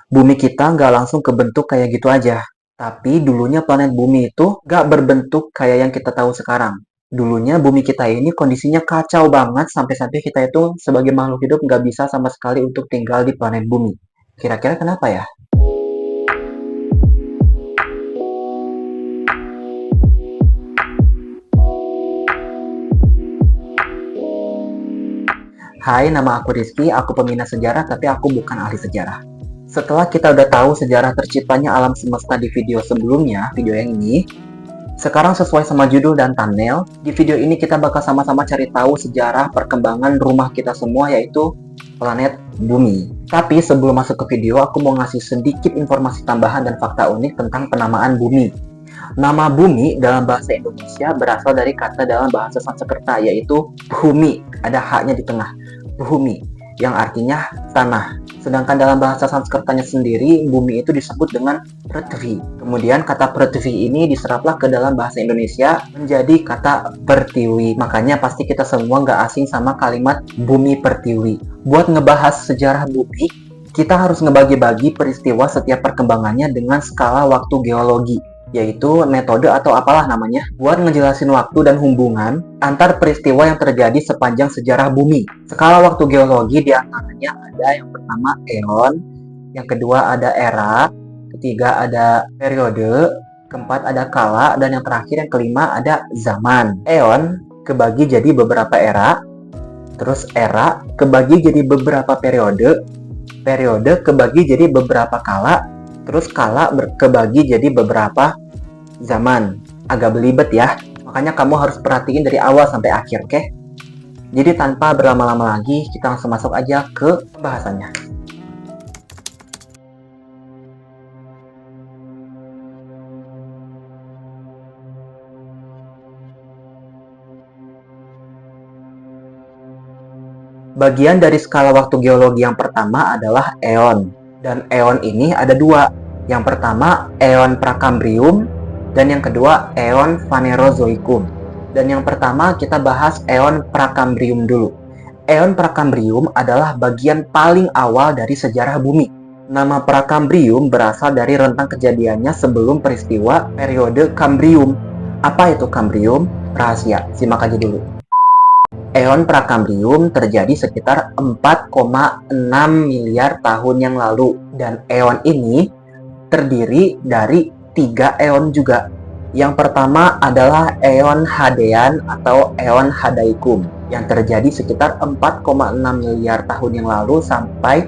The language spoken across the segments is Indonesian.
Bumi kita nggak langsung kebentuk kayak gitu aja. Tapi dulunya planet bumi itu nggak berbentuk kayak yang kita tahu sekarang. Dulunya bumi kita ini kondisinya kacau banget sampai-sampai kita itu sebagai makhluk hidup nggak bisa sama sekali untuk tinggal di planet bumi. Kira-kira kenapa ya? Hai, nama aku Rizky, aku peminat sejarah tapi aku bukan ahli sejarah. Setelah kita udah tahu sejarah terciptanya alam semesta di video sebelumnya, video yang ini, sekarang sesuai sama judul dan thumbnail, di video ini kita bakal sama-sama cari tahu sejarah perkembangan rumah kita semua yaitu planet bumi. Tapi sebelum masuk ke video, aku mau ngasih sedikit informasi tambahan dan fakta unik tentang penamaan bumi. Nama bumi dalam bahasa Indonesia berasal dari kata dalam bahasa Sanskerta yaitu bhumi, ada haknya di tengah, bhumi, yang artinya tanah. Sedangkan dalam bahasa Sanskertanya sendiri, bumi itu disebut dengan prithvi. Kemudian kata prithvi ini diseraplah ke dalam bahasa Indonesia menjadi kata pertiwi. Makanya pasti kita semua nggak asing sama kalimat bumi pertiwi. Buat ngebahas sejarah bumi, kita harus ngebagi-bagi peristiwa setiap perkembangannya dengan skala waktu geologi, yaitu metode atau apalah namanya, buat ngejelasin waktu dan hubungan antar peristiwa yang terjadi sepanjang sejarah bumi. Skala waktu geologi diantaranya ada yang pertama eon, yang kedua ada era, ketiga ada periode, keempat ada kala, dan yang terakhir yang kelima ada zaman. Eon kebagi jadi beberapa era, terus era kebagi jadi beberapa periode, periode kebagi jadi beberapa kala, terus kala kebagi jadi beberapa zaman. Agak belibet ya, makanya kamu harus perhatiin dari awal sampai akhir, oke? Jadi tanpa berlama-lama lagi, kita langsung masuk aja ke pembahasannya. Bagian dari skala waktu geologi yang pertama adalah eon. Dan eon ini ada dua. Yang pertama eon Prakambrium dan yang kedua eon Phanerozoikum. Dan yang pertama kita bahas eon Prakambrium dulu. Eon Prakambrium adalah bagian paling awal dari sejarah bumi. Nama Prakambrium berasal dari rentang kejadiannya sebelum peristiwa periode Kambrium. Apa itu Kambrium? Rahasia, simak aja dulu. Eon Prakambrium terjadi sekitar 4,6 miliar tahun yang lalu. Dan eon ini terdiri dari 3 eon juga. Yang pertama adalah eon Hadean atau eon Hadaikum yang terjadi sekitar 4,6 miliar tahun yang lalu sampai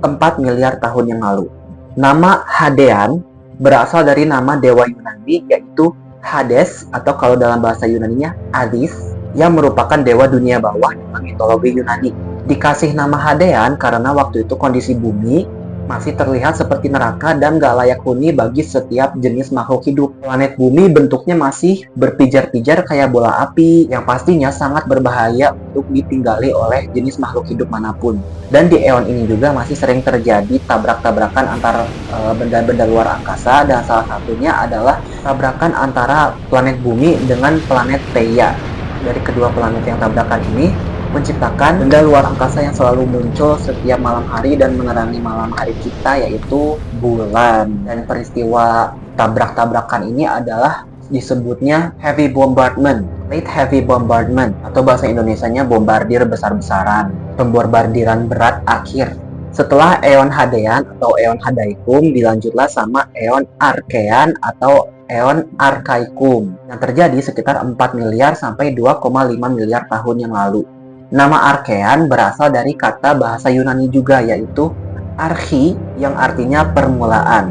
4 miliar tahun yang lalu. Nama Hadean berasal dari nama dewa Yunani yaitu Hades atau kalau dalam bahasa Yunaninya Hades, yang merupakan dewa dunia bawah dalam mitologi Yunani. Dikasih nama Hadean karena waktu itu kondisi bumi masih terlihat seperti neraka dan gak layak huni bagi setiap jenis makhluk hidup. Planet bumi bentuknya masih berpijar-pijar kayak bola api yang pastinya sangat berbahaya untuk ditinggali oleh jenis makhluk hidup manapun. Dan di eon ini juga masih sering terjadi tabrak-tabrakan antar benda-benda luar angkasa, dan salah satunya adalah tabrakan antara planet bumi dengan planet Theia. Dari kedua planet yang tabrakan ini menciptakan benda luar angkasa yang selalu muncul setiap malam hari dan menerangi malam hari kita, yaitu bulan. Dan peristiwa tabrak-tabrakan ini adalah disebutnya heavy bombardment, late heavy bombardment, atau bahasa Indonesianya bombardir besar-besaran, pembombardiran berat akhir. Setelah eon Hadean atau eon Hadaikum, dilanjutlah sama eon Archean atau eon Archaikum yang terjadi sekitar 4 miliar sampai 2,5 miliar tahun yang lalu. Nama Archean berasal dari kata bahasa Yunani juga yaitu archi yang artinya permulaan.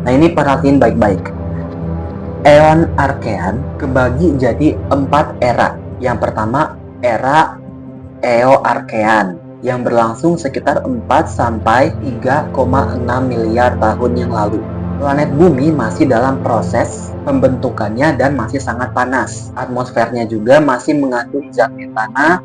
Nah ini perhatiin baik-baik. Eon Archean kebagi jadi 4 era. Yang pertama era Eo-Archean yang berlangsung sekitar 4 sampai 3,6 miliar tahun yang lalu. Planet bumi masih dalam proses pembentukannya dan masih sangat panas. Atmosfernya juga masih mengandung zat metana,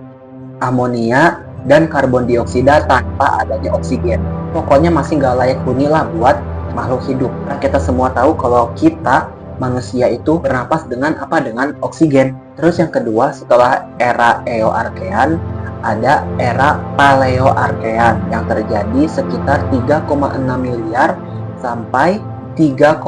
amonia, dan karbon dioksida tanpa adanya oksigen. Pokoknya masih nggak layak huni lah buat makhluk hidup. Nah, kita semua tahu kalau kita manusia itu bernapas dengan apa? Dengan oksigen. Terus yang kedua, setelah era Eo-Archean ada era Paleoarchean yang terjadi sekitar 3,6 miliar sampai 3,2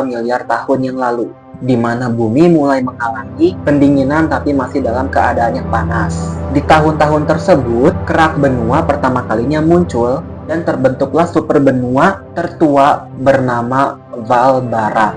miliar tahun yang lalu, di mana bumi mulai mengalami pendinginan tapi masih dalam keadaan yang panas. Di tahun-tahun tersebut, kerak benua pertama kalinya muncul dan terbentuklah superbenua tertua bernama Valbara.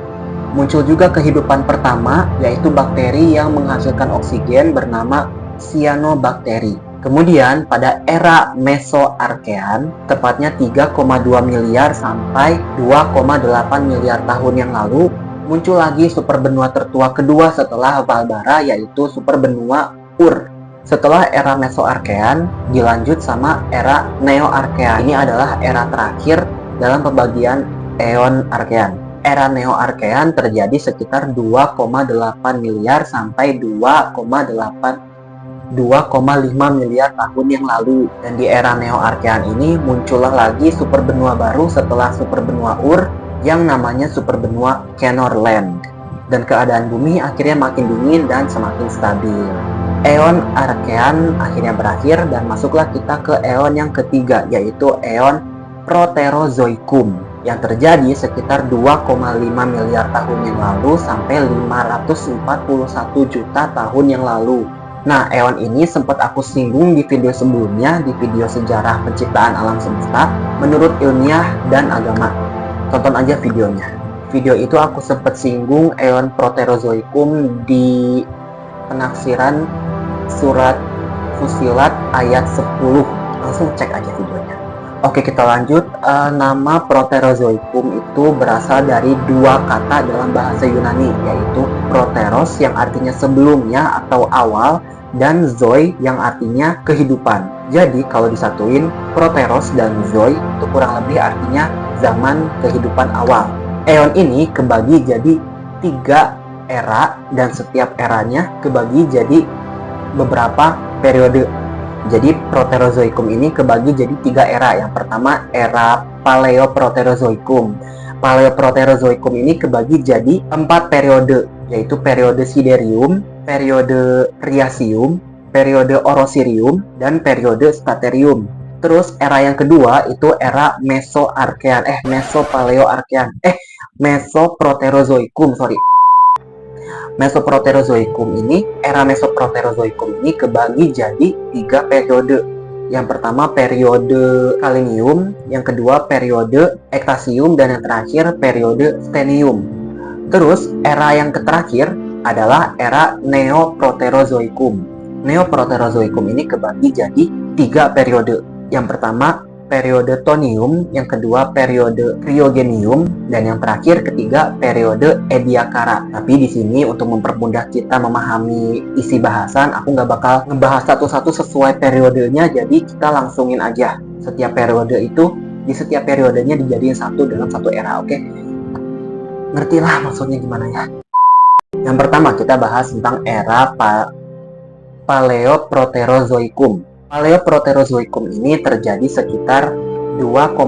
Muncul juga kehidupan pertama, yaitu bakteri yang menghasilkan oksigen bernama Cyanobactery. Kemudian pada era Mesoarchean, tepatnya 3,2 miliar sampai 2,8 miliar tahun yang lalu, muncul lagi superbenua tertua kedua setelah Valbara, yaitu superbenua Ur. Setelah era Mesoarchean, dilanjut sama era Neoarchean. Ini adalah era terakhir dalam pembagian Eon Archean. Era Neoarchean terjadi sekitar 2,8 miliar sampai 2,5 miliar tahun yang lalu. Dan di era Neoarchean ini muncullah lagi superbenua baru setelah superbenua Ur yang namanya superbenua Kenorland. Dan keadaan bumi akhirnya makin dingin dan semakin stabil. Eon Archean akhirnya berakhir dan masuklah kita ke eon yang ketiga, yaitu eon Proterozoikum yang terjadi sekitar 2,5 miliar tahun yang lalu sampai 541 juta tahun yang lalu. Nah, eon ini sempat aku singgung di video sebelumnya, di video sejarah penciptaan alam semesta menurut ilmiah dan agama. Tonton aja videonya. Video itu aku sempat singgung eon Proterozoikum di penafsiran surat Fusilat ayat 10. Langsung cek aja videonya. Oke, kita lanjut. Nama Proterozoikum itu berasal dari dua kata dalam bahasa Yunani, yaitu proteros yang artinya sebelumnya atau awal, dan zoi yang artinya kehidupan. Jadi kalau disatuin, proteros dan zoi itu kurang lebih artinya zaman kehidupan awal. Eon ini kebagi jadi 3 era, dan setiap eranya kebagi jadi beberapa periode. Jadi Proterozoikum ini kebagi jadi 3 era. Yang pertama era Paleoproterozoikum. Paleoproterozoikum ini kebagi jadi 4 periode, yaitu periode Siderium, periode Triasium, periode Orosirium, dan periode Staterium. Terus era yang kedua itu era Mesoproterozoikum, Mesoproterozoikum ini, era Mesoproterozoikum ini kebagi jadi 3 periode. Yang pertama periode Kalinium, yang kedua periode Ektasium, dan yang terakhir periode Stenium. Terus era yang terakhir adalah era Neoproterozoikum. Neoproterozoikum ini kebagi jadi 3 periode. Yang pertama periode Tonium, yang kedua periode Cryogenium, dan yang terakhir ketiga periode Ediacara. Tapi di sini untuk mempermudah kita memahami isi bahasan, aku nggak bakal ngebahas satu-satu sesuai periodenya, jadi kita langsungin aja. Setiap periode itu, di setiap periodenya dijadiin satu dalam satu era, oke? Ngertilah maksudnya gimana ya? Yang pertama kita bahas tentang era Paleoproterozoikum. Paleoproterozoikum ini terjadi sekitar 2,5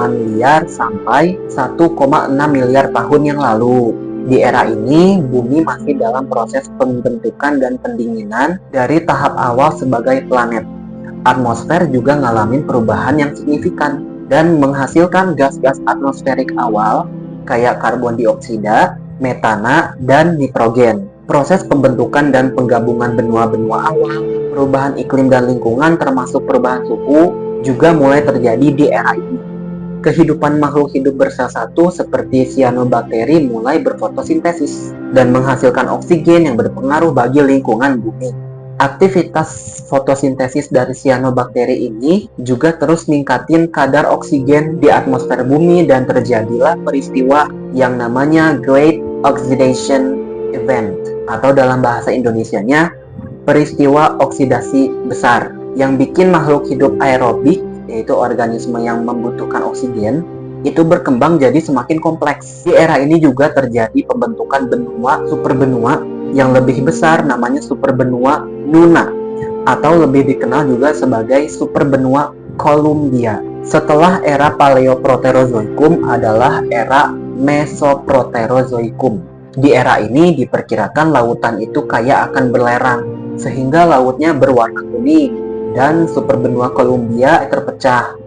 miliar sampai 1,6 miliar tahun yang lalu. Di era ini, bumi masih dalam proses pembentukan dan pendinginan dari tahap awal sebagai planet. Atmosfer juga ngalamin perubahan yang signifikan dan menghasilkan gas-gas atmosferik awal kayak karbon dioksida, metana, dan nitrogen. Proses pembentukan dan penggabungan benua-benua awal, perubahan iklim dan lingkungan termasuk perubahan suhu juga mulai terjadi di era ini. Kehidupan makhluk hidup bersel satu seperti Cyanobactery mulai berfotosintesis dan menghasilkan oksigen yang berpengaruh bagi lingkungan bumi. Aktivitas fotosintesis dari Cyanobactery ini juga terus ningkatin kadar oksigen di atmosfer bumi, dan terjadilah peristiwa yang namanya Great Oxidation Event, atau dalam bahasa Indonesianya peristiwa oksidasi besar, yang bikin makhluk hidup aerobik, yaitu organisme yang membutuhkan oksigen, itu berkembang jadi semakin kompleks. Di era ini juga terjadi pembentukan benua superbenua yang lebih besar, namanya superbenua Nuna, atau lebih dikenal juga sebagai superbenua Columbia. Setelah era Paleoproterozoikum adalah era Mesoproterozoikum. Di era ini diperkirakan lautan itu kayak akan belerang, sehingga lautnya berwarna kuning. dan superbenua Columbia terpecah.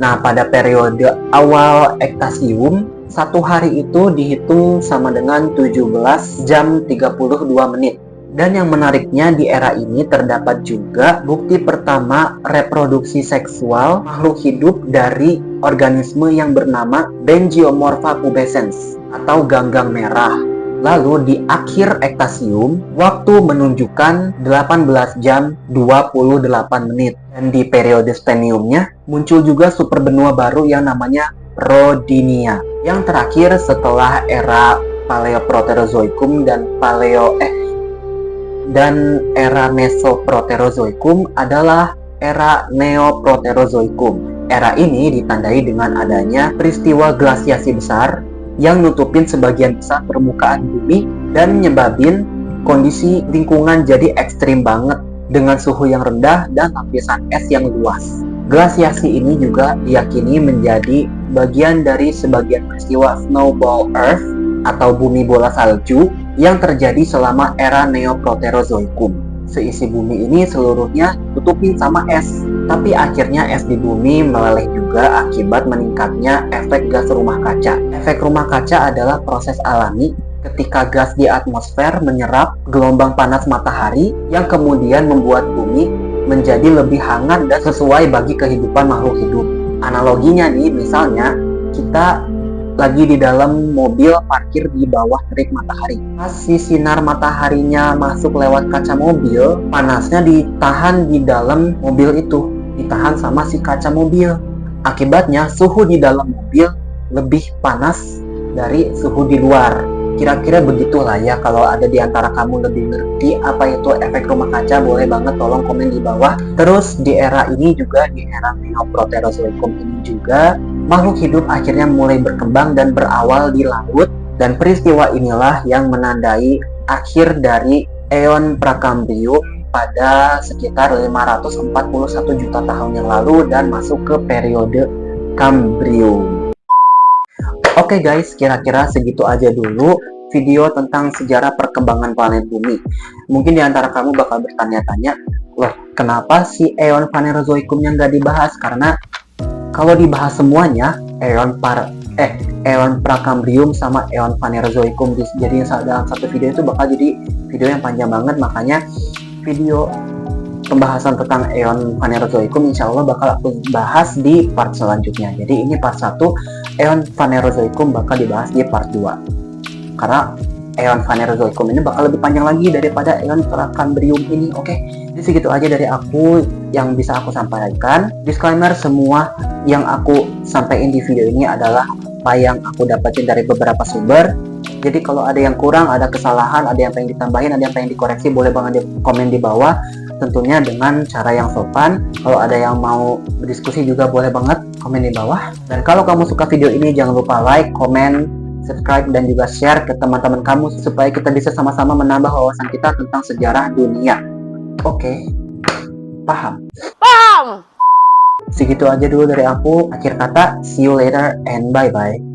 Nah, pada periode awal Ektasium, satu hari itu dihitung sama dengan 17 jam 32 menit. Dan yang menariknya di era ini terdapat juga bukti pertama reproduksi seksual makhluk hidup dari organisme yang bernama Bengiomorpha pubescens atau ganggang merah. Lalu di akhir Ektasium, waktu menunjukkan 18 jam 28 menit. Dan di periode Steniumnya, muncul juga superbenua baru yang namanya Rodinia. Yang terakhir setelah era Paleoproterozoikum dan era Mesoproterozoikum adalah era Neoproterozoikum. Era ini ditandai dengan adanya peristiwa glasiasi besar yang nutupin sebagian besar permukaan bumi dan nyebabin kondisi lingkungan jadi ekstrim banget dengan suhu yang rendah dan lapisan es yang luas. Glasiasi ini juga diyakini menjadi bagian dari sebagian peristiwa Snowball Earth atau bumi bola salju yang terjadi selama era Neoproterozoikum. Seisi bumi ini seluruhnya tutupin sama es, tapi akhirnya es di bumi meleleh juga akibat meningkatnya efek gas rumah kaca. Efek rumah kaca adalah proses alami ketika gas di atmosfer menyerap gelombang panas matahari yang kemudian membuat bumi menjadi lebih hangat dan sesuai bagi kehidupan makhluk hidup. Analoginya nih, misalnya kita lagi di dalam mobil parkir di bawah terik matahari. Pas si sinar mataharinya masuk lewat kaca mobil, panasnya ditahan di dalam mobil itu, ditahan sama si kaca mobil. Akibatnya suhu di dalam mobil lebih panas dari suhu di luar. Kira-kira begitulah ya. Kalau ada di antara kamu lebih ngerti apa itu efek rumah kaca, boleh banget tolong komen di bawah. Terus di era ini juga, di era Neoproterozoikum ini juga, makhluk hidup akhirnya mulai berkembang dan berawal di laut, dan peristiwa inilah yang menandai akhir dari Eon Prakambrium pada sekitar 541 juta tahun yang lalu dan masuk ke periode Kambrium. Oke guys, kira-kira segitu aja dulu video tentang sejarah perkembangan planet bumi. Mungkin di antara kamu bakal bertanya-tanya, loh kenapa si Eon Phanerozoikumnya nggak dibahas? Karena kalau dibahas semuanya, Eon Prakambrium sama Eon Phanerozoikum jadi dalam satu video itu bakal jadi video yang panjang banget. Makanya video pembahasan tentang Eon Phanerozoikum insya Allah bakal aku bahas di part selanjutnya. Jadi ini part 1, Eon Phanerozoikum bakal dibahas di part 2. Karena Eon Phanerozoikum ini bakal lebih panjang lagi daripada Eon Prakambrium ini. Oke, jadi segitu aja dari aku yang bisa aku sampaikan. Disclaimer, semua yang aku sampaikan di video ini adalah apa yang aku dapetin dari beberapa sumber. Jadi kalau ada yang kurang, ada kesalahan, ada yang pengen ditambahin, ada yang pengen dikoreksi, boleh banget di komen di bawah. Tentunya dengan cara yang sopan. Kalau ada yang mau berdiskusi juga boleh banget komen di bawah. Dan kalau kamu suka video ini, jangan lupa like, komen, subscribe, dan juga share ke teman-teman kamu supaya kita bisa sama-sama menambah wawasan kita tentang sejarah dunia. Oke, paham? Paham! Segitu aja dulu dari aku. Akhir kata, see you later and bye-bye.